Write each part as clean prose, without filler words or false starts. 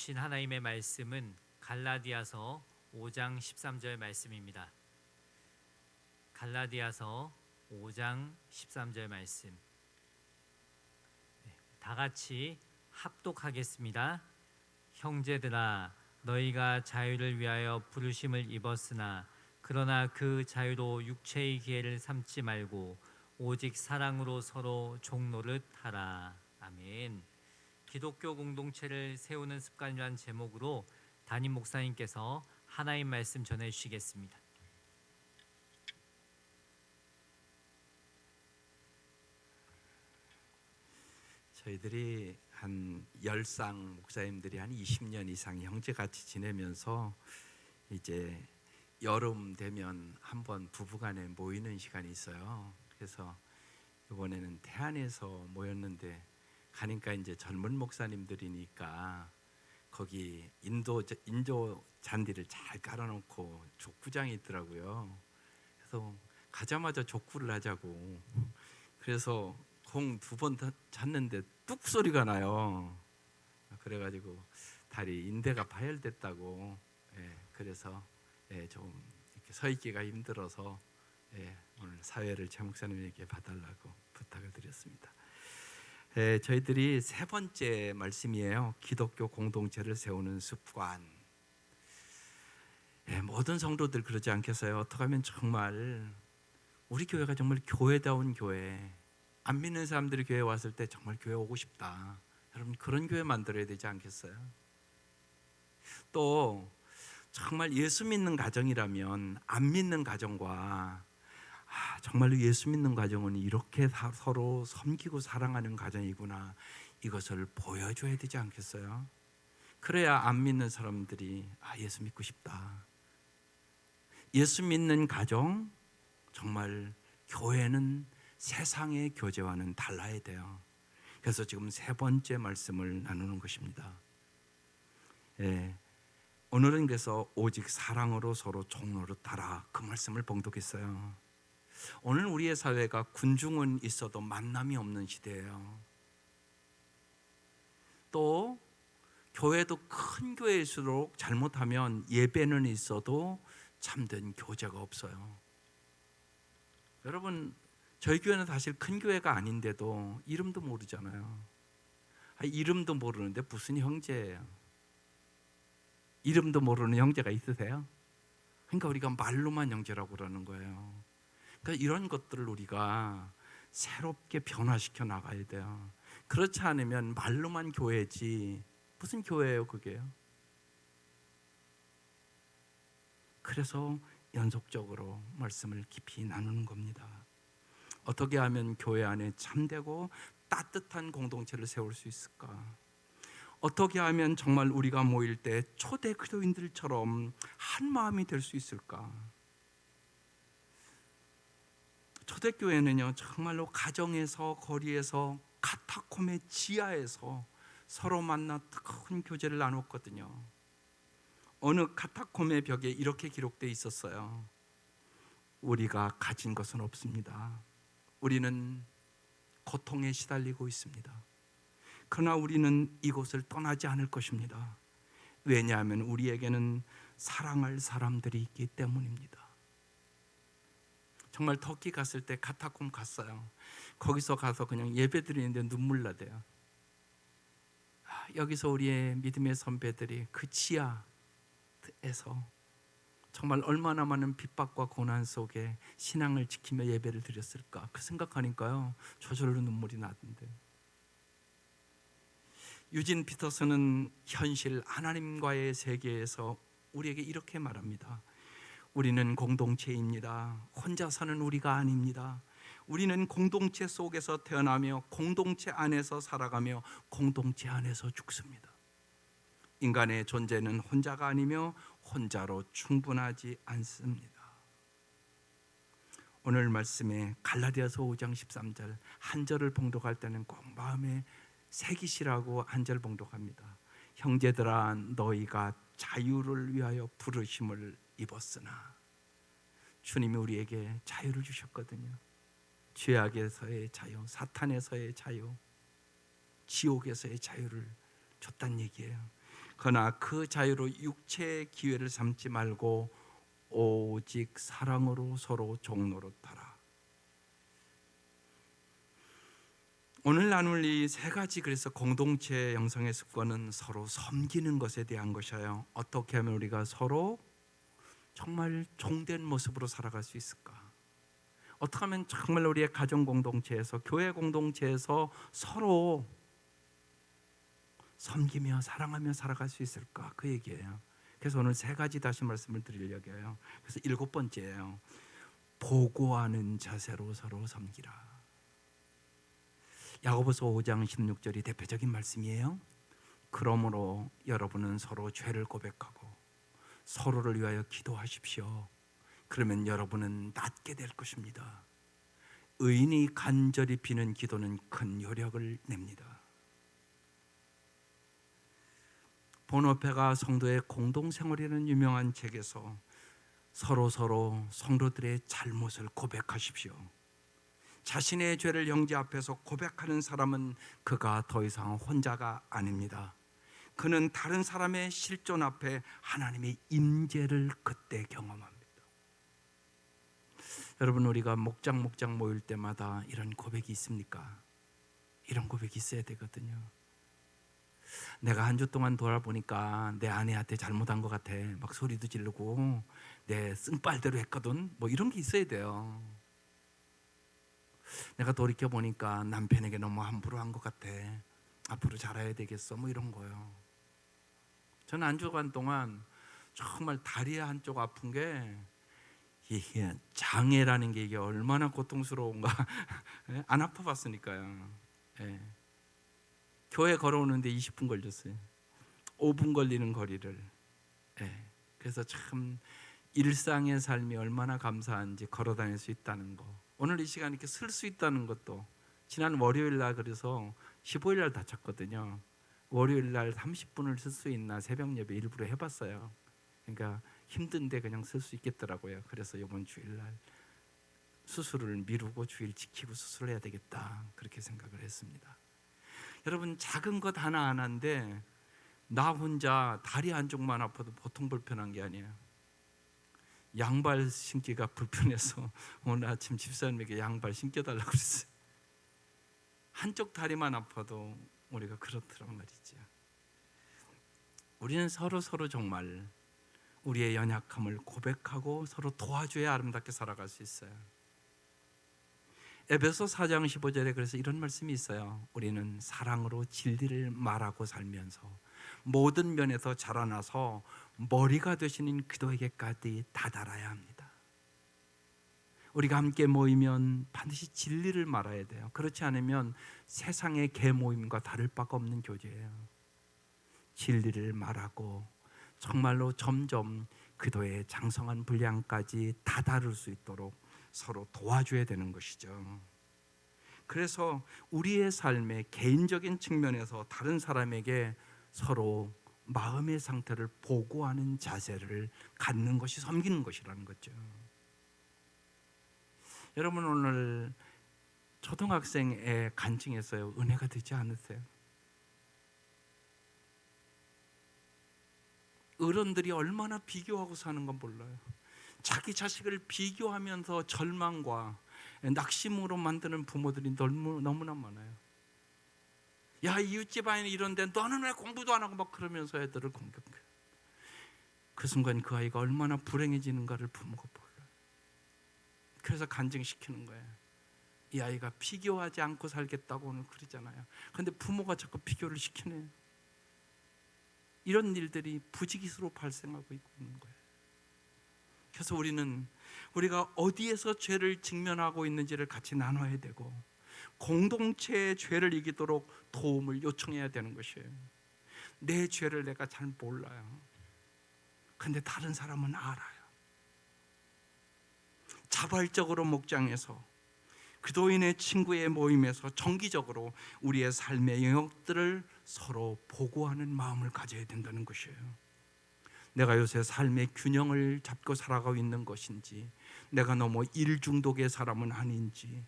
주신 하나님의 말씀은 갈라디아서 5장 13절 말씀입니다. 갈라디아서 5장 13절 말씀. 다 같이 합독하겠습니다. 형제들아, 너희가 자유를 위하여 부르심을 입었으나 그러나 그 자유로 육체의 기회를 삼지 말고 오직 사랑으로 서로 종노릇 하라. 아멘. 기독교 공동체를 세우는 습관이라는 제목으로 담임 목사님께서 하나님 말씀 전해 주시겠습니다. 저희들이 한 열상 목사님들이 한 20년 이상 형제같이 지내면서 이제 여름 되면 한번 부부간에 모이는 시간이 있어요. 그래서 이번에는 태안에서 모였는데 가니까 이제 젊은 목사님들이니까 거기 인도 잔디를 잘 깔아놓고 족구장이 있더라고요. 그래서 가자마자 족구를 하자고. 그래서 공 2번 찼는데 뚝 소리가 나요. 그래가지고 다리 인대가 파열됐다고. 그래서 좀 이렇게 서 있기가 힘들어서 오늘 사회를 최 목사님에게 봐달라고 부탁을 드렸습니다. 저희들이 3번째 말씀이에요. 기독교 공동체를 세우는 습관. 모든 성도들 그러지 않겠어요? 어떻게 하면 정말 우리 교회가 정말 교회다운 교회, 안 믿는 사람들이 교회에 왔을 때 정말 교회 오고 싶다, 여러분 그런 교회 만들어야 되지 않겠어요? 또 정말 예수 믿는 가정이라면 안 믿는 가정과 정말로 예수 믿는 가정은 이렇게 서로 섬기고 사랑하는 가정이구나, 이것을 보여줘야 되지 않겠어요? 그래야 안 믿는 사람들이 예수 믿고 싶다. 예수 믿는 가정, 정말 교회는 세상의 교제와는 달라야 돼요. 그래서 지금 3번째 말씀을 나누는 것입니다. 오늘은 그래서 오직 사랑으로 서로 종노릇하라, 그 말씀을 봉독했어요. 오늘 우리의 사회가 군중은 있어도 만남이 없는 시대예요. 또 교회도 큰 교회일수록 잘못하면 예배는 있어도 참된 교제가 없어요. 여러분, 저희 교회는 사실 큰 교회가 아닌데도 이름도 모르잖아요. 이름도 모르는데 무슨 형제예요? 이름도 모르는 형제가 있으세요? 그러니까 우리가 말로만 형제라고 그러는 거예요. 그러니까 이런 것들을 우리가 새롭게 변화시켜 나가야 돼요. 그렇지 않으면 말로만 교회지 무슨 교회예요 그게요? 그래서 연속적으로 말씀을 깊이 나누는 겁니다. 어떻게 하면 교회 안에 참되고 따뜻한 공동체를 세울 수 있을까? 어떻게 하면 정말 우리가 모일 때 초대 그리스도인들처럼 한 마음이 될 수 있을까? 초대교회는요, 정말로 가정에서, 거리에서, 카타콤의 지하에서 서로 만나 큰 교제를 나눴거든요. 어느 카타콤의 벽에 이렇게 기록되어 있었어요. 우리가 가진 것은 없습니다. 우리는 고통에 시달리고 있습니다. 그러나 우리는 이곳을 떠나지 않을 것입니다. 왜냐하면 우리에게는 사랑할 사람들이 있기 때문입니다. 정말 터키 갔을 때 카타콤 갔어요. 거기서 가서 그냥 예배 드리는데 눈물 나대요. 여기서 우리의 믿음의 선배들이 그 지하에서 정말 얼마나 많은 핍박과 고난 속에 신앙을 지키며 예배를 드렸을까, 그 생각하니까요 저절로 눈물이 나던데. 유진 피터슨은 현실 하나님과의 세계에서 우리에게 이렇게 말합니다. 우리는 공동체입니다. 혼자 사는 우리가 아닙니다. 우리는 공동체 속에서 태어나며 공동체 안에서 살아가며 공동체 안에서 죽습니다. 인간의 존재는 혼자가 아니며 혼자로 충분하지 않습니다. 오늘 말씀에 갈라디아서 5장 13절 한 절을 봉독할 때는 꼭 마음에 새기시라고 한 절 봉독합니다. 형제들아, 너희가 자유를 위하여 부르심을 입었으나. 주님이 우리에게 자유를 주셨거든요. 죄악에서의 자유, 사탄에서의 자유, 지옥에서의 자유를 줬단 얘기예요. 그러나 그 자유로 육체의 기회를 삼지 말고 오직 사랑으로 서로 종노릇하라. 오늘 나눌 이 세 가지 그래서 공동체 형성의 습관은 서로 섬기는 것에 대한 것이에요. 어떻게 하면 우리가 서로 정말 종된 모습으로 살아갈 수 있을까? 어떻게 하면 정말 우리의 가정 공동체에서 교회 공동체에서 서로 섬기며 사랑하며 살아갈 수 있을까? 그 얘기예요. 그래서 오늘 세 가지 다시 말씀을 드리려고 해요. 그래서 7번째예요. 보고하는 자세로 서로 섬기라. 야고보서 5장 16절이 대표적인 말씀이에요. 그러므로 여러분은 서로 죄를 고백하고 서로를 위하여 기도하십시오. 그러면 여러분은 낫게 될 것입니다. 의인이 간절히 비는 기도는 큰 효력을 냅니다. 보노페가 성도의 공동생활이라는 유명한 책에서 서로 성도들의 잘못을 고백하십시오. 자신의 죄를 형제 앞에서 고백하는 사람은 그가 더 이상 혼자가 아닙니다. 그는 다른 사람의 실존 앞에 하나님의 임재를 그때 경험합니다. 여러분, 우리가 목장 모일 때마다 이런 고백이 있습니까? 이런 고백이 있어야 되거든요. 내가 한 주 동안 돌아보니까 내 아내한테 잘못한 것 같아. 막 소리도 지르고 내 쓴빨대로 했거든. 뭐 이런 게 있어야 돼요. 내가 돌이켜 보니까 남편에게 너무 함부로 한 것 같아. 앞으로 잘해야 되겠어. 뭐 이런 거요. 저는 한 주간 동안 정말 다리 한쪽 아픈 게 이게 장애라는 게 이게 얼마나 고통스러운가. 안 아파봤으니까요. 예. 교회 걸어오는데 20분 걸렸어요. 5분 걸리는 거리를. 예. 그래서 참 일상의 삶이 얼마나 감사한지 걸어 다닐 수 있다는 거. 오늘 이 시간 이렇게 쓸 수 있다는 것도 지난 월요일 날 그래서 15일 날 다쳤거든요. 월요일 날 30분을 쓸 수 있나 새벽 예배 일부러 해봤어요. 그러니까 힘든데 그냥 쓸 수 있겠더라고요. 그래서 이번 주일 날 수술을 미루고 주일 지키고 수술해야 되겠다 그렇게 생각을 했습니다. 여러분, 작은 것 하나하나인데 나 혼자 다리 한쪽만 아파도 보통 불편한 게 아니에요. 양발 신기가 불편해서 오늘 아침 집사님에게 양발 신겨달라고 그랬어요. 한쪽 다리만 아파도 우리가 그렇더란 말이죠. 우리는 서로 정말 우리의 연약함을 고백하고 서로 도와줘야 아름답게 살아갈 수 있어요. 에베소 4장 15절에 그래서 이런 말씀이 있어요. 우리는 사랑으로 진리를 말하고 살면서 모든 면에서 자라나서 머리가 되시는 그도에게까지 다다라야 합니다. 우리가 함께 모이면 반드시 진리를 말해야 돼요. 그렇지 않으면 세상의 개 모임과 다를 바가 없는 교제예요. 진리를 말하고 정말로 점점 그도의 장성한 분량까지 다다를 수 있도록 서로 도와줘야 되는 것이죠. 그래서 우리의 삶의 개인적인 측면에서 다른 사람에게 서로 마음의 상태를 보고하는 자세를 갖는 것이 섬기는 것이라는 거죠. 여러분, 오늘 초등학생의 간증에서요, 은혜가 되지 않으세요? 어른들이 얼마나 비교하고 사는 건 몰라요. 자기 자식을 비교하면서 절망과 낙심으로 만드는 부모들이 너무나 많아요. 야, 이웃집 아이는 이런데 너는 왜 공부도 안 하고 막 그러면서 애들을 공격해. 그 순간 그 아이가 얼마나 불행해지는가를 부모가 보여요. 그래서 간증시키는 거예요. 이 아이가 비교하지 않고 살겠다고 오늘 그러잖아요. 그런데 부모가 자꾸 비교를 시키네요. 이런 일들이 부지기수로 발생하고 있는 거예요. 그래서 우리가 어디에서 죄를 직면하고 있는지를 같이 나눠야 되고 공동체의 죄를 이기도록 도움을 요청해야 되는 것이에요. 내 죄를 내가 잘 몰라요. 근데 다른 사람은 알아요. 자발적으로 목장에서 기도인의 친구의 모임에서 정기적으로 우리의 삶의 영역들을 서로 보고하는 마음을 가져야 된다는 것이에요. 내가 요새 삶의 균형을 잡고 살아가고 있는 것인지, 내가 너무 일 중독의 사람은 아닌지,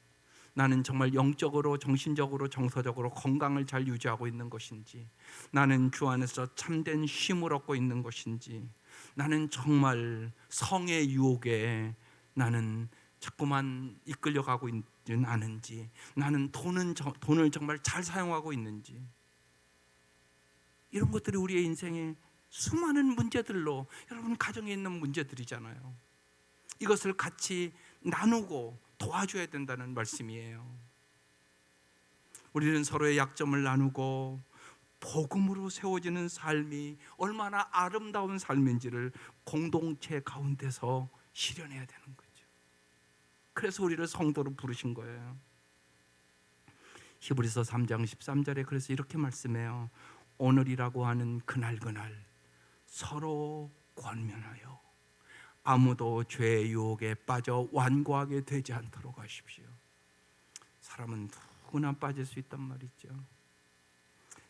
나는 정말 영적으로, 정신적으로, 정서적으로 건강을 잘 유지하고 있는 것인지, 나는 주 안에서 참된 쉼을 얻고 있는 것인지, 나는 정말 성의 유혹에 나는 자꾸만 이끌려가고 있지는 않은지, 나는 돈을 정말 잘 사용하고 있는지, 이런 것들이 우리의 인생에 수많은 문제들로, 여러분 가정에 있는 문제들이잖아요. 이것을 같이 나누고 도와줘야 된다는 말씀이에요. 우리는 서로의 약점을 나누고 복음으로 세워지는 삶이 얼마나 아름다운 삶인지를 공동체 가운데서 실현해야 되는 거죠. 그래서 우리를 성도로 부르신 거예요. 히브리서 3장 13절에 그래서 이렇게 말씀해요. 오늘이라고 하는 그날 서로 권면하여 아무도 죄의 유혹에 빠져 완고하게 되지 않도록 하십시오. 사람은 누구나 빠질 수 있단 말이죠.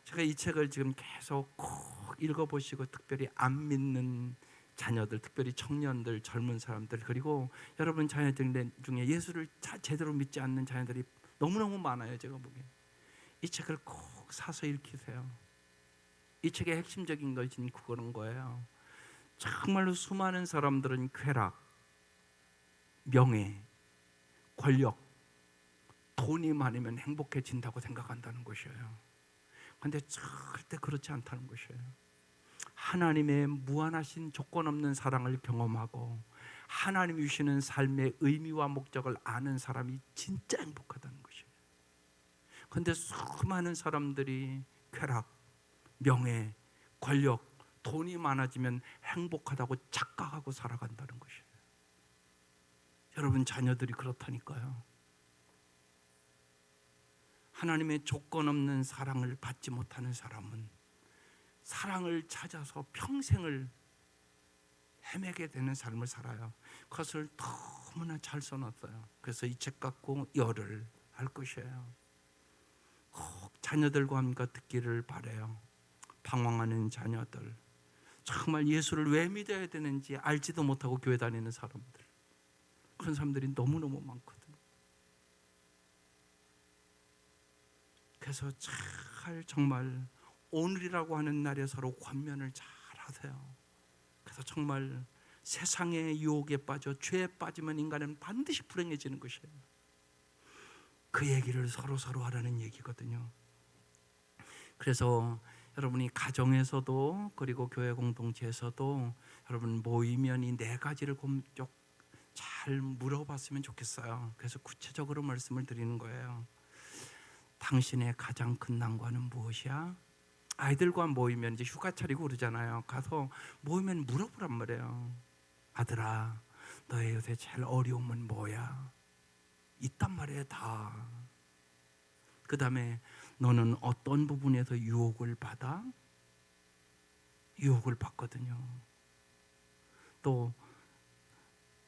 제가 이 책을 지금 계속 꼭 읽어보시고, 특별히 안 믿는 자녀들, 특별히 청년들, 젊은 사람들, 그리고 여러분 자녀들 중에 예수를 제대로 믿지 않는 자녀들이 너무너무 많아요. 제가 보기에 이 책을 꼭 사서 읽히세요. 이 책의 핵심적인 것은 그런 거예요. 정말로 수많은 사람들은 쾌락, 명예, 권력, 돈이 많으면 행복해진다고 생각한다는 것이에요. 그런데 절대 그렇지 않다는 것이에요. 하나님의 무한하신 조건 없는 사랑을 경험하고 하나님이 주시는 삶의 의미와 목적을 아는 사람이 진짜 행복하다는 것이에요. 그런데 수많은 사람들이 쾌락, 명예, 권력, 돈이 많아지면 행복하다고 착각하고 살아간다는 것이에요. 여러분 자녀들이 그렇다니까요. 하나님의 조건 없는 사랑을 받지 못하는 사람은 사랑을 찾아서 평생을 헤매게 되는 삶을 살아요. 그것을 너무나 잘 써놨어요. 그래서 이 책 갖고 열을 할 것이에요. 꼭 자녀들과 함께 듣기를 바라요. 방황하는 자녀들, 정말 예수를 왜 믿어야 되는지 알지도 못하고 교회 다니는 사람들, 그런 사람들이 너무너무 많거든요. 그래서 잘 정말 오늘이라고 하는 날에 서로 권면을 잘 하세요. 그래서 정말 세상의 유혹에 빠져 죄에 빠지면 인간은 반드시 불행해지는 것이에요. 그 얘기를 서로 하라는 얘기거든요. 그래서 여러분이 가정에서도 그리고 교회 공동체에서도 여러분 모이면 이 네 가지를 꼭 잘 물어봤으면 좋겠어요. 그래서 구체적으로 말씀을 드리는 거예요. 당신의 가장 큰 난관은 무엇이야? 아이들과 모이면 이제 휴가 차리고 그러잖아요. 가서 모이면 물어보란 말이에요. 아들아, 너의 요새 제일 어려움은 뭐야? 있단 말이에요, 다. 그 다음에 너는 어떤 부분에서 유혹을 받아? 유혹을 받거든요. 또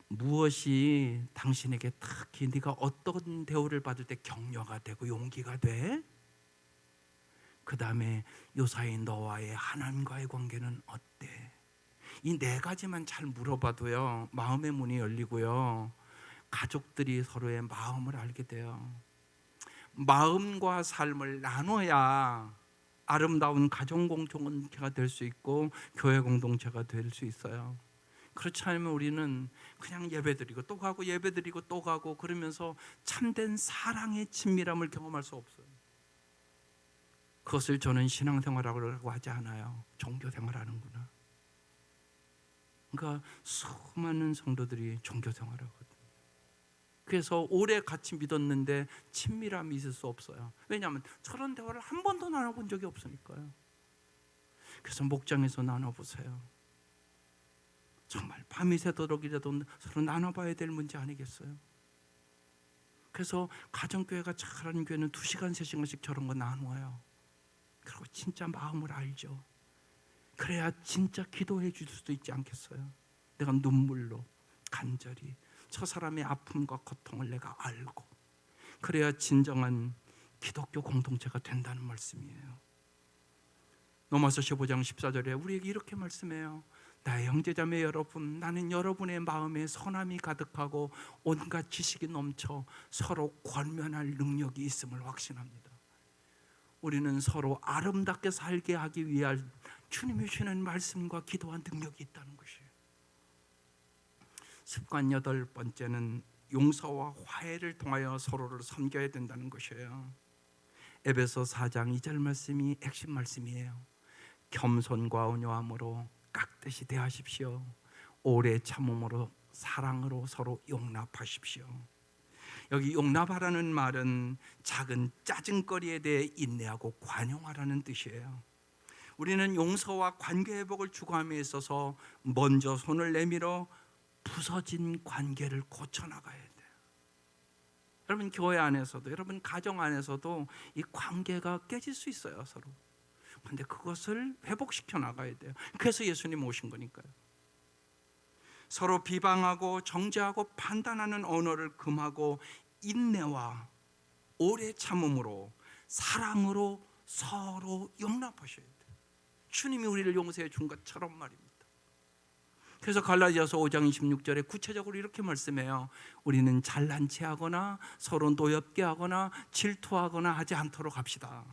무엇이 당신에게 특히 네가 어떤 대우를 받을 때 격려가 되고 용기가 돼? 그 다음에 요사이 너와의 하나님과의 관계는 어때? 이 네 가지만 잘 물어봐도요, 마음의 문이 열리고요, 가족들이 서로의 마음을 알게 돼요. 마음과 삶을 나눠야 아름다운 가정 공동체가 될 수 있고 교회 공동체가 될 수 있어요. 그렇지 않으면 우리는 그냥 예배드리고 또 가고 예배드리고 또 가고 그러면서 참된 사랑의 친밀함을 경험할 수 없어요. 그것을 저는 신앙생활이라고 하지 않아요. 종교생활하는구나. 그러니까 수많은 성도들이 종교생활하거든요. 그래서 오래 같이 믿었는데 친밀함이 있을 수 없어요. 왜냐하면 저런 대화를 한 번도 나눠본 적이 없으니까요. 그래서 목장에서 나눠보세요. 정말 밤이 새도록이라도 서로 나눠봐야 될 문제 아니겠어요? 그래서 가정교회가 잘하는 교회는 2시간, 3시간씩 저런 거 나눠요. 그리고 진짜 마음을 알죠. 그래야 진짜 기도해 줄 수도 있지 않겠어요? 내가 눈물로 간절히 저 사람의 아픔과 고통을 내가 알고, 그래야 진정한 기독교 공동체가 된다는 말씀이에요. 로마서 15장 14절에 우리에게 이렇게 말씀해요. 나의 형제자매 여러분, 나는 여러분의 마음에 선함이 가득하고 온갖 지식이 넘쳐 서로 권면할 능력이 있음을 확신합니다. 우리는 서로 아름답게 살게 하기 위할 주님이 주시는 말씀과 기도와 능력이 있다는 것이에요. 습관 8번째는 용서와 화해를 통하여 서로를 섬겨야 된다는 것이에요. 에베소 4장 2절 말씀이 핵심 말씀이에요. 겸손과 온유함으로 깍듯이 대하십시오. 오래 참음으로 사랑으로 서로 용납하십시오. 여기 용납하라는 말은 작은 짜증거리에 대해 인내하고 관용하라는 뜻이에요. 우리는 용서와 관계 회복을 추구함에 있어서 먼저 손을 내밀어 부서진 관계를 고쳐나가야 돼요. 여러분 교회 안에서도, 여러분 가정 안에서도 이 관계가 깨질 수 있어요, 서로. 그런데 그것을 회복시켜 나가야 돼요. 그래서 예수님 오신 거니까요. 서로 비방하고 정죄하고 판단하는 언어를 금하고 인내와 오래 참음으로 사랑으로 서로 용납하셔야 돼요. 주님이 우리를 용서해 준 것처럼 말입니다. 그래서 갈라디아서 5장 26절에 구체적으로 이렇게 말씀해요. 우리는 잘난 체하거나 서로 노엽게 하거나 질투하거나 하지 않도록 합시다.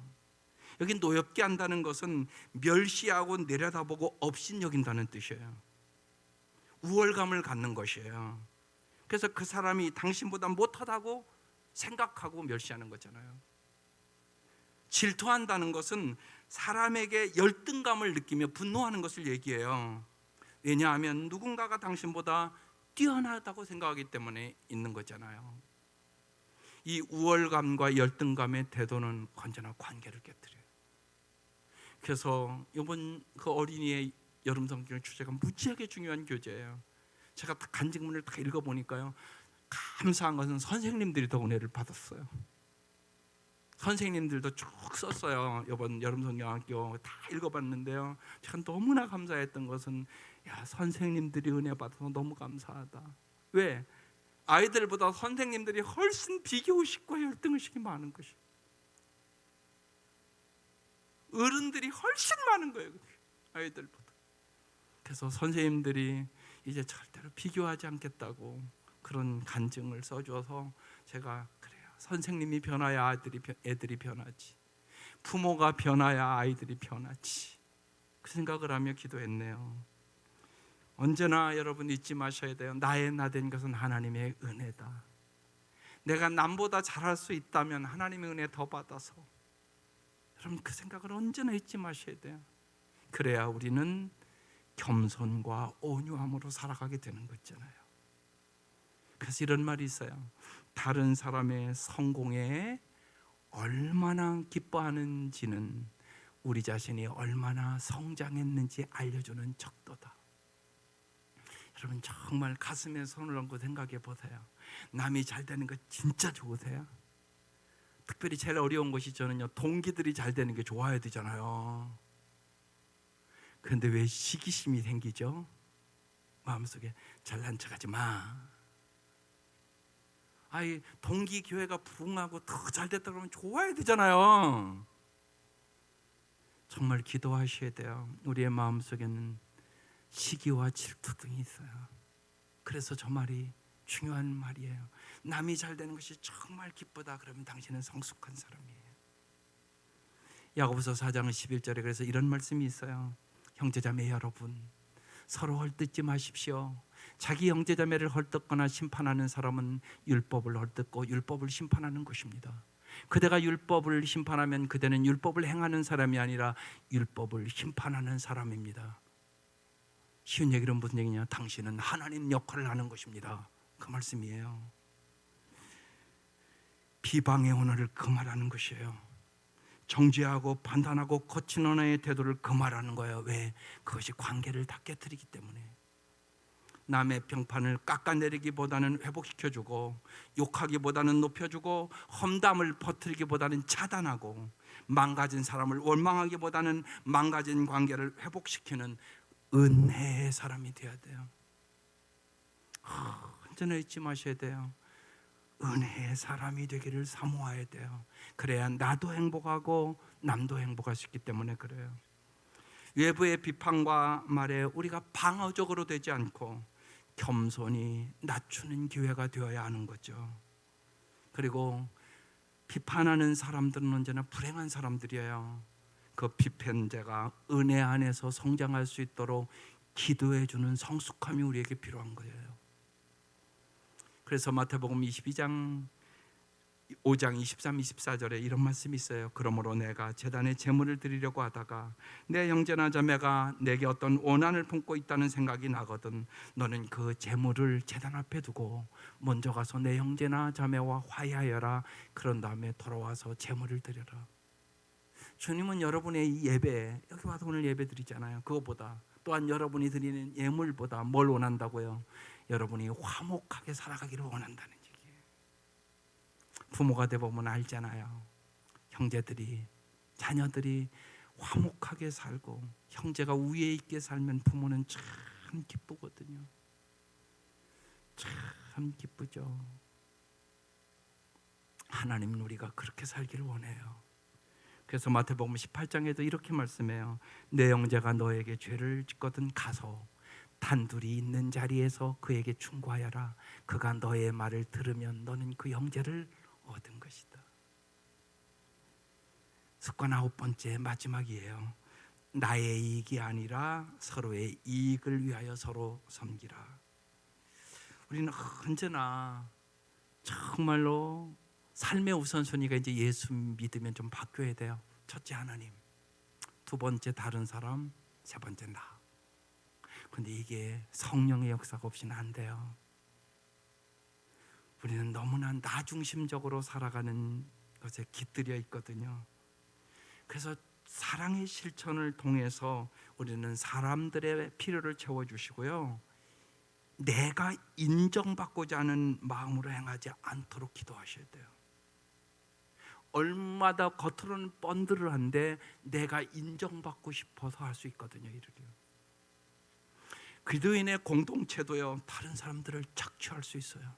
여기 노엽게 한다는 것은 멸시하고 내려다보고 업신여긴다는 뜻이에요. 우월감을 갖는 것이에요. 그래서 그 사람이 당신보다 못하다고 생각하고 멸시하는 거잖아요. 질투한다는 것은 사람에게 열등감을 느끼며 분노하는 것을 얘기해요. 왜냐하면 누군가가 당신보다 뛰어나다고 생각하기 때문에 있는 거잖아요. 이 우월감과 열등감의 태도는 언제나 관계를 깨뜨려요. 그래서 이번 그 어린이의 여름 성경 주제가 무지하게 중요한 교재예요. 제가 간증문을 다 읽어보니까요, 감사한 것은 선생님들이 더 은혜를 받았어요. 선생님들도 쭉 썼어요. 이번 여름 성경학교 다 읽어봤는데요, 제가 너무나 감사했던 것은 선생님들이 은혜 받아서 너무 감사하다. 왜? 아이들보다 선생님들이 훨씬 비교의식과 열등의식이 많은 것이에요. 어른들이 훨씬 많은 거예요, 아이들보다. 그래서 선생님들이 이제 절대로 비교하지 않겠다고 그런 간증을 써줘서 제가 그래요, 선생님이 변화야 애들이 변하지, 부모가 변화야 아이들이 변하지, 그 생각을 하며 기도했네요. 언제나 여러분 잊지 마셔야 돼요. 나의 나 된 것은 하나님의 은혜다. 내가 남보다 잘할 수 있다면 하나님의 은혜 더 받아서, 여러분 그 생각을 언제나 잊지 마셔야 돼요. 그래야 우리는 겸손과 온유함으로 살아가게 되는 거잖아요. 그래서 이런 말이 있어요. 다른 사람의 성공에 얼마나 기뻐하는지는 우리 자신이 얼마나 성장했는지 알려주는 척도다. 여러분 정말 가슴에 손을 얹고 생각해 보세요. 남이 잘 되는 거 진짜 좋으세요? 특별히 제일 어려운 것이 저는요, 동기들이 잘 되는 게 좋아야 되잖아요. 그런데 왜 시기심이 생기죠? 마음속에 잘난 척하지 마. 아이 동기 교회가 부흥하고 더 잘 됐다 그러면 좋아야 되잖아요. 정말 기도하셔야 돼요. 우리의 마음속에는 시기와 질투 등이 있어요. 그래서 저 말이 중요한 말이에요. 남이 잘 되는 것이 정말 기쁘다 그러면 당신은 성숙한 사람이에요. 야고보서 4장 11절에 그래서 이런 말씀이 있어요. 형제자매 여러분, 서로 헐뜯지 마십시오. 자기 형제자매를 헐뜯거나 심판하는 사람은 율법을 헐뜯고 율법을 심판하는 것입니다. 그대가 율법을 심판하면 그대는 율법을 행하는 사람이 아니라 율법을 심판하는 사람입니다. 쉬운 얘기는 무슨 얘기냐? 당신은 하나님 역할을 하는 것입니다. 그 말씀이에요. 비방의 언어를 금하라는 것이에요. 정죄하고 판단하고 거친 언어의 태도를 금하라는 거예요. 왜? 그것이 관계를 다 깨뜨리기 때문에. 남의 평판을 깎아내리기보다는 회복시켜주고, 욕하기보다는 높여주고, 험담을 퍼뜨리기보다는 차단하고, 망가진 사람을 원망하기보다는 망가진 관계를 회복시키는 은혜의 사람이 되어야 돼요. 언제나 잊지 마셔야 돼요. 은혜의 사람이 되기를 사모해야 돼요. 그래야 나도 행복하고 남도 행복할 수 있기 때문에 그래요. 외부의 비판과 말에 우리가 방어적으로 되지 않고 겸손히 낮추는 기회가 되어야 하는 거죠. 그리고 비판하는 사람들은 언제나 불행한 사람들이에요. 그 비판자가 은혜 안에서 성장할 수 있도록 기도해 주는 성숙함이 우리에게 필요한 거예요. 그래서 마태복음 22장 5장 23, 24절에 이런 말씀이 있어요. 그러므로 내가 제단에 제물을 드리려고 하다가 내 형제나 자매가 내게 어떤 원한을 품고 있다는 생각이 나거든 너는 그 제물을 제단 앞에 두고 먼저 가서 내 형제나 자매와 화해하여라. 그런 다음에 돌아와서 제물을 드려라. 주님은 여러분의 이 예배, 여기 와서 오늘 예배 드리잖아요. 그것보다 또한 여러분이 드리는 예물보다 뭘 원한다고요? 여러분이 화목하게 살아가기를 원한다는 얘기예요. 부모가 되보면 알잖아요. 형제들이, 자녀들이 화목하게 살고 형제가 위에 있게 살면 부모는 참 기쁘거든요. 참 기쁘죠. 하나님은 우리가 그렇게 살기를 원해요. 그래서 마태복음 18장에도 이렇게 말씀해요. 내 형제가 너에게 죄를 짓거든 가서 단둘이 있는 자리에서 그에게 충고하여라. 그가 너의 말을 들으면 너는 그 형제를 얻은 것이다. 습관 9번째 마지막이에요. 나의 이익이 아니라 서로의 이익을 위하여 서로 섬기라. 우리는 언제나 정말로 삶의 우선순위가 이제 예수 믿으면 좀 바뀌어야 돼요. 첫째 하나님, 두 번째 다른 사람, 세 번째 나. 근데 이게 성령의 역사가 없이는 안 돼요. 우리는 너무나 나 중심적으로 살아가는 것에 깃들여 있거든요. 그래서 사랑의 실천을 통해서 우리는 사람들의 필요를 채워주시고요, 내가 인정받고자 하는 마음으로 행하지 않도록 기도하셔야 돼요. 얼마나 겉으로는 번들한데 내가 인정받고 싶어서 할 수 있거든요. 이를요. 기도인의 공동체도요, 다른 사람들을 착취할 수 있어요.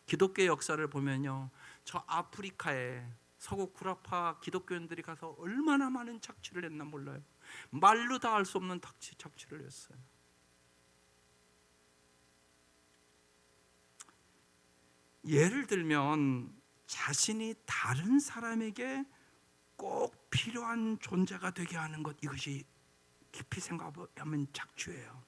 기독교 역사를 보면요, 저 아프리카에 서구 구라파 기독교인들이 가서 얼마나 많은 착취를 했나 몰라요. 말로 다 할 수 없는 착취를 했어요. 예를 들면 자신이 다른 사람에게 꼭 필요한 존재가 되게 하는 것, 이것이 깊이 생각하면 착취예요.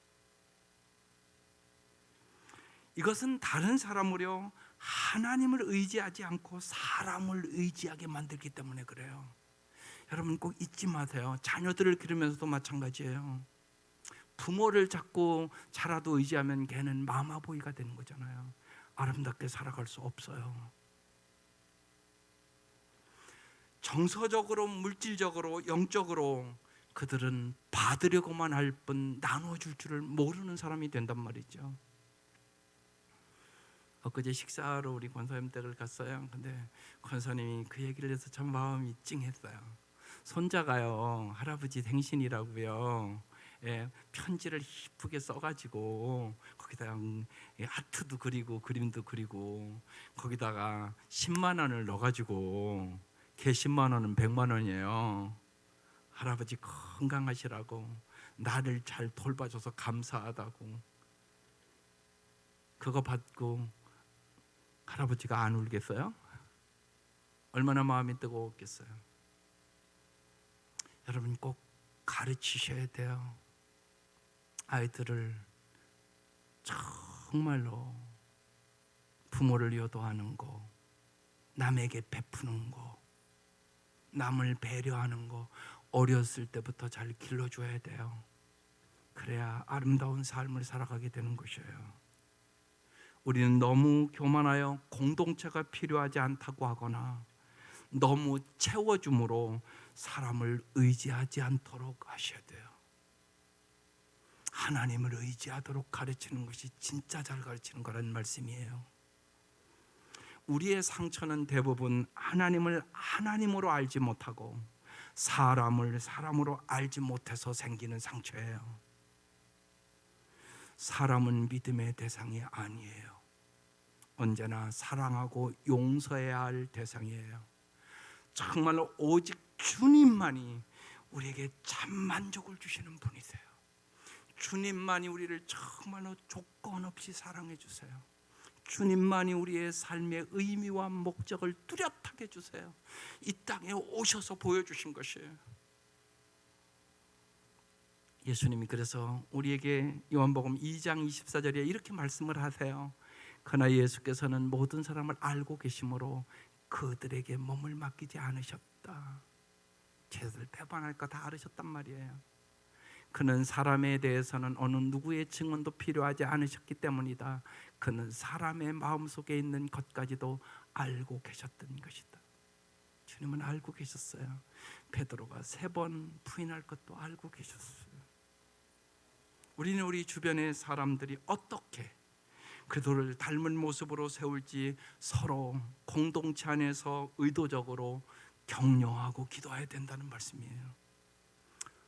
이것은 다른 사람으로 하나님을 의지하지 않고 사람을 의지하게 만들기 때문에 그래요. 여러분 꼭 잊지 마세요. 자녀들을 기르면서도 마찬가지예요. 부모를 자꾸 자라도 의지하면 걔는 마마보이가 되는 거잖아요. 아름답게 살아갈 수 없어요. 정서적으로, 물질적으로, 영적으로 그들은 받으려고만 할 뿐 나눠줄 줄을 모르는 사람이 된단 말이죠. 엊그제 식사하러 우리 권사님 댁을 갔어요. 근데 권사님이 그 얘기를 해서 참 마음이 찡했어요. 손자가요, 할아버지 생신이라고요, 편지를 이쁘게 써가지고 거기다가 하트도 그리고 그림도 그리고 거기다가 10만 원을 넣어가지고 걔 10만 원은 100만 원이에요. 할아버지 건강하시라고, 나를 잘 돌봐줘서 감사하다고. 그거 받고 할아버지가 안 울겠어요? 얼마나 마음이 뜨거웠겠어요. 여러분 꼭 가르치셔야 돼요. 아이들을 정말로 부모를 효도하는 거, 남에게 베푸는 거, 남을 배려하는 거 어렸을 때부터 잘 길러줘야 돼요. 그래야 아름다운 삶을 살아가게 되는 것이에요. 우리는 너무 교만하여 공동체가 필요하지 않다고 하거나 너무 채워줌으로 사람을 의지하지 않도록 하셔야 돼요. 하나님을 의지하도록 가르치는 것이 진짜 잘 가르치는 거라는 말씀이에요. 우리의 상처는 대부분 하나님을 하나님으로 알지 못하고 사람을 사람으로 알지 못해서 생기는 상처예요. 사람은 믿음의 대상이 아니에요. 언제나 사랑하고 용서해야 할 대상이에요. 정말로 오직 주님만이 우리에게 참 만족을 주시는 분이세요. 주님만이 우리를 정말로 조건 없이 사랑해 주세요. 주님만이 우리의 삶의 의미와 목적을 뚜렷하게 주세요. 이 땅에 오셔서 보여주신 것이에요. 예수님이 그래서 우리에게 요한복음 2장 24절에 이렇게 말씀을 하세요. 그러나 예수께서는 모든 사람을 알고 계심으로 그들에게 몸을 맡기지 않으셨다. 죄를 배반할 거 다 알으셨단 말이에요. 그는 사람에 대해서는 어느 누구의 증언도 필요하지 않으셨기 때문이다. 그는 사람의 마음속에 있는 것까지도 알고 계셨던 것이다. 주님은 알고 계셨어요. 베드로가 3번 부인할 것도 알고 계셨어요. 우리는 우리 주변의 사람들이 어떻게 그들을 닮은 모습으로 세울지 서로 공동체 안에서 의도적으로 격려하고 기도해야 된다는 말씀이에요.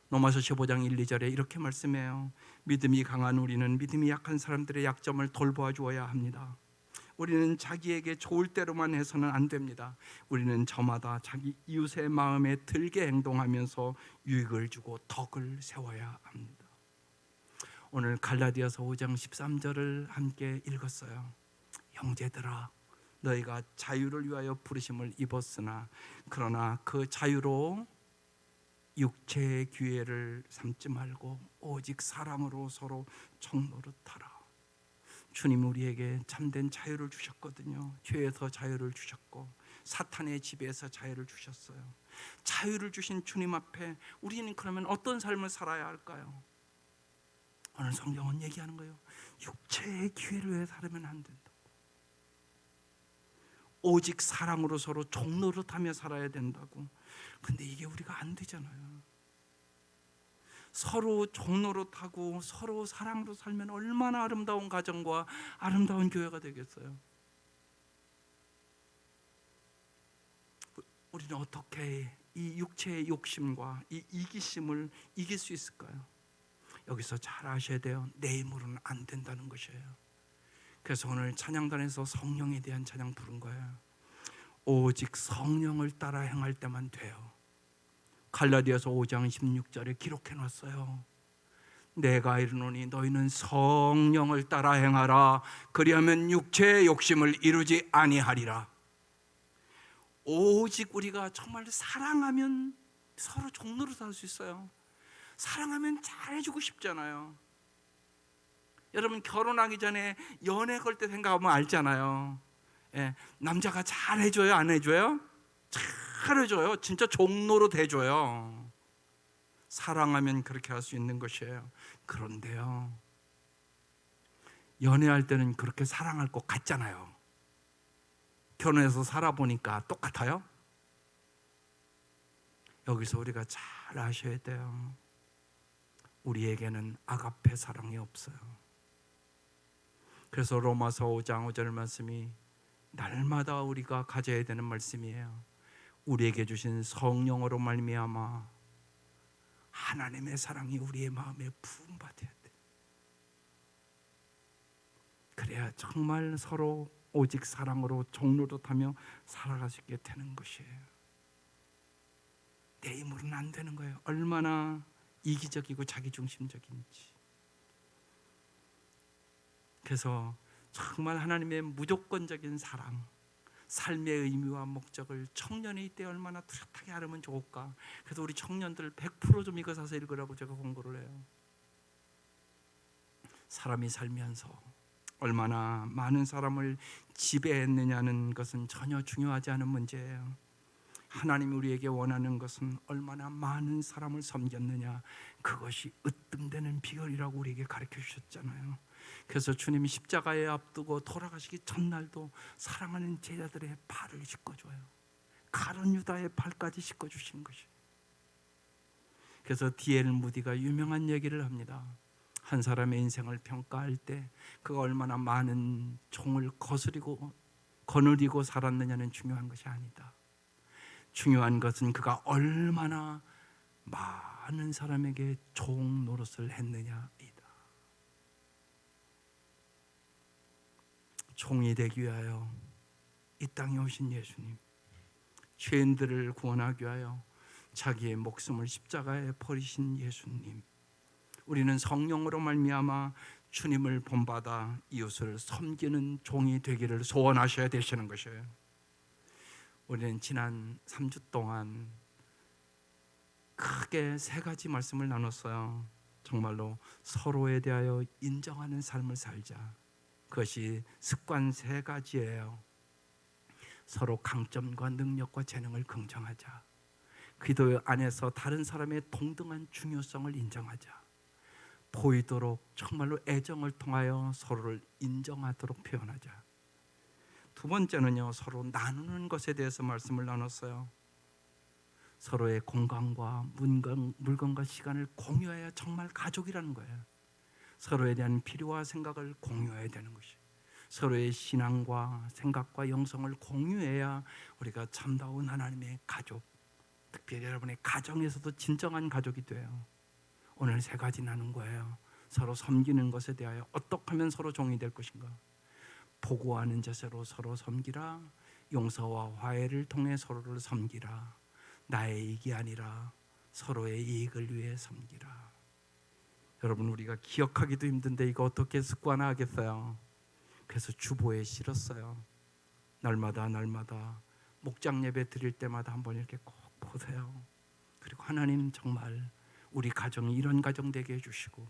로마서 15장 1, 2절에 이렇게 말씀해요. 믿음이 강한 우리는 믿음이 약한 사람들의 약점을 돌보아 주어야 합니다. 우리는 자기에게 좋을 대로만 해서는 안 됩니다. 우리는 저마다 자기 이웃의 마음에 들게 행동하면서 유익을 주고 덕을 세워야 합니다. 오늘 갈라디아서 5장 13절을 함께 읽었어요. 형제들아, 너희가 자유를 위하여 부르심을 입었으나 그러나 그 자유로 육체의 기회를 삼지 말고 오직 사랑으로 서로 정노릇하라. 주님 우리에게 참된 자유를 주셨거든요. 죄에서 자유를 주셨고 사탄의 지배에서 자유를 주셨어요. 자유를 주신 주님 앞에 우리는 그러면 어떤 삶을 살아야 할까요? 오늘 성경은 얘기하는 거예요. 육체의 기회를 위해 살면 안 된다. 오직 사랑으로 서로 종노릇하며 살아야 된다고. 근데 이게 우리가 안 되잖아요. 서로 종노릇하고 서로 사랑으로 살면 얼마나 아름다운 가정과 아름다운 교회가 되겠어요. 우리는 어떻게 이 육체의 욕심과 이 이기심을 이길 수 있을까요? 여기서 잘 아셔야 돼요. 내 힘으로는 안 된다는 것이에요. 그래서 오늘 찬양단에서 성령에 대한 찬양 부른 거예요. 오직 성령을 따라 행할 때만 돼요. 갈라디아서 5장 16절에 기록해 놨어요. 내가 이르노니 너희는 성령을 따라 행하라. 그리하면 육체의 욕심을 이루지 아니하리라. 오직 우리가 정말 사랑하면 서로 종로로 살 수 있어요. 사랑하면 잘해주고 싶잖아요. 여러분 결혼하기 전에 연애 걸 때 생각하면 알잖아요. 예, 남자가 잘해줘요, 안 해줘요? 잘해줘요. 진짜 종로로 대줘요. 사랑하면 그렇게 할 수 있는 것이에요. 그런데요, 연애할 때는 그렇게 사랑할 것 같잖아요. 결혼해서 살아보니까 똑같아요? 여기서 우리가 잘 아셔야 돼요. 우리에게는 아가페 사랑이 없어요. 그래서 로마서 5장 5절 말씀이 날마다 우리가 가져야 되는 말씀이에요. 우리에게 주신 성령으로 말미암아 하나님의 사랑이 우리의 마음에 부음받아야 돼. 그래야 정말 서로 오직 사랑으로 종노릇하며 살아갈 수 있게 되는 것이에요. 내 힘으로는 안 되는 거예요. 얼마나 이기적이고 자기중심적인지. 그래서 정말 하나님의 무조건적인 사랑, 삶의 의미와 목적을 청년의 때 얼마나 뚜렷하게 알으면 좋을까. 그래서 우리 청년들 100% 좀 이거 사서 읽으라고 제가 공부를 해요. 사람이 살면서 얼마나 많은 사람을 지배했느냐는 것은 전혀 중요하지 않은 문제예요. 하나님이 우리에게 원하는 것은 얼마나 많은 사람을 섬겼느냐, 그것이 으뜸되는 비결이라고 우리에게 가르쳐 주셨잖아요. 그래서 주님이 십자가에 앞두고 돌아가시기 전날도 사랑하는 제자들의 발을 씻어줘요. 가룟 유다의 발까지 씻어주신 것이에요. 그래서 D.L. 무디가 유명한 얘기를 합니다. 한 사람의 인생을 평가할 때 그가 얼마나 많은 종을 거느리고 살았느냐는 중요한 것이 아니다. 중요한 것은 그가 얼마나 많은 사람에게 종 노릇을 했느냐이다. 종이 되기 위하여 이 땅에 오신 예수님, 죄인들을 구원하기 위하여 자기의 목숨을 십자가에 버리신 예수님, 우리는 성령으로 말미암아 주님을 본받아 이웃을 섬기는 종이 되기를 소원하셔야 되시는 것이에요. 우리는 지난 3주 동안 크게 세 가지 말씀을 나눴어요. 정말로 서로에 대하여 인정하는 삶을 살자. 그것이 습관 세 가지예요. 서로 강점과 능력과 재능을 긍정하자. 기도 안에서 다른 사람의 동등한 중요성을 인정하자. 보이도록 정말로 애정을 통하여 서로를 인정하도록 표현하자. 두 번째는요, 서로 나누는 것에 대해서 말씀을 나눴어요. 서로의 공간과 물건과 시간을 공유해야 정말 가족이라는 거예요. 서로에 대한 필요와 생각을 공유해야 되는 것이, 서로의 신앙과 생각과 영성을 공유해야 우리가 참다운 하나님의 가족, 특별히 여러분의 가정에서도 진정한 가족이 돼요. 오늘 세 가지 나눈 거예요. 서로 섬기는 것에 대하여 어떻게 하면 서로 종이 될 것인가. 보고하는 자세로 서로 섬기라. 용서와 화해를 통해 서로를 섬기라. 나의 이익이 아니라 서로의 이익을 위해 섬기라. 여러분, 우리가 기억하기도 힘든데 이거 어떻게 습관화하겠어요? 그래서 주보에 실었어요. 날마다 목장 예배 드릴 때마다 한번 이렇게 꼭 보세요. 그리고 하나님, 정말 우리 가정이 이런 가정 되게 해주시고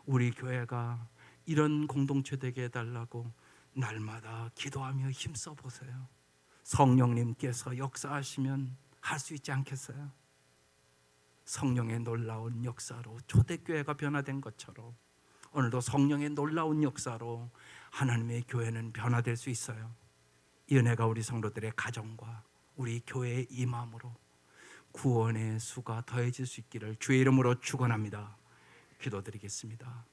우리 교회가 이런 공동체 되게 해달라고 날마다 기도하며 힘써 보세요. 성령님께서 역사하시면 할 수 있지 않겠어요? 성령의 놀라운 역사로 초대교회가 변화된 것처럼 오늘도 성령의 놀라운 역사로 하나님의 교회는 변화될 수 있어요. 이 은혜가 우리 성도들의 가정과 우리 교회의 임함으로 구원의 수가 더해질 수 있기를 주의 이름으로 축원합니다. 기도드리겠습니다.